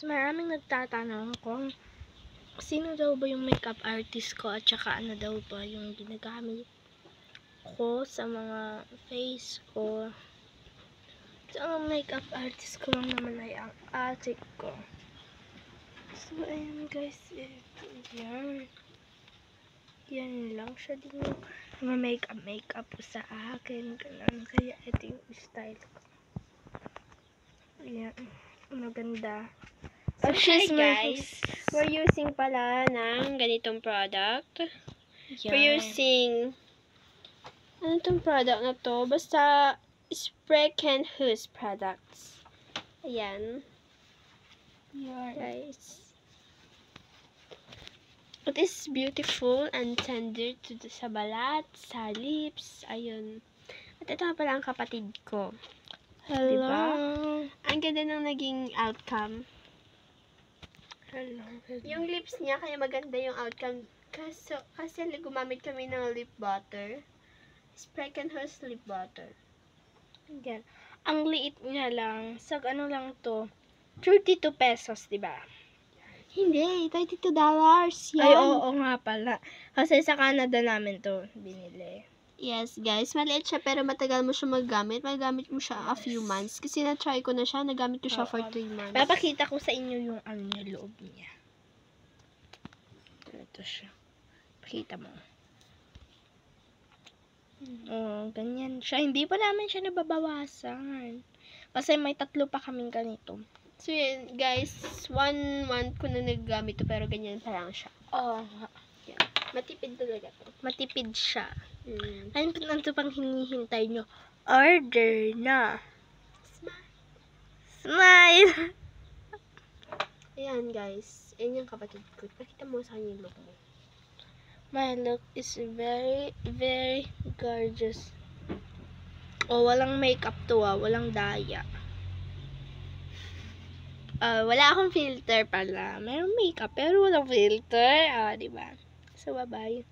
Maraming nagtatanong kung sino daw ba yung makeup artist ko at saka ano daw ba yung ginagamit ko sa mga face ko. So, ang makeup artist ko lang naman ay ang ate ko. So, ayan guys, ito yan. Yan lang siya din yung makeup sa akin. Ganun. Kaya ito yung style ko. Ayan. Maganda. So, hi guys! We're using pala ng ganitong product. Yan. We're using ano tong product na to? Basta Spreckenhus products. Ayan. Yan. Guys. It is beautiful and tender sa balat, sa lips. Ayun. At ito pala ang kapatid ko. Hello. Diba? Ang ganda ng naging outcome. Hello. Yung lips niya, kaya maganda yung outcome. Kasi gumamit kami ng lip butter. Spreckenhus lip butter. Yan. Ang liit niya lang. Sa ano lang to? 32 pesos, diba? Hindi, $32 yan. Ay, oo nga pala. Kasi sa Canada namin to binili. Yes, guys. Maliit siya, pero matagal mo siya magamit. Magamit mo siya a few months. Kasi na-try ko na siya. Nagamit ko siya for 3 months. Papakita ko sa inyo yung ano niya, loob niya. Ito siya. Pakita mo. Ganyan siya. Hindi pa namin siya nababawasan. Kasi may 3 pa kaming ganito. So, yun, guys. 1 month ko na nagagamit to, pero ganyan pa lang siya. Yan. Matipid talaga to. Matipid siya. Ano ito pang hinihintay nyo? Order na. Smile! Ayan, guys. Ayan yung kapatid ko. Pakita mo sa kanya yung look mo. My look is very, very gorgeous. Oh, walang makeup to walang daya. Wala akong filter pala. Merong makeup pero walang filter. Diba? So, bye-bye.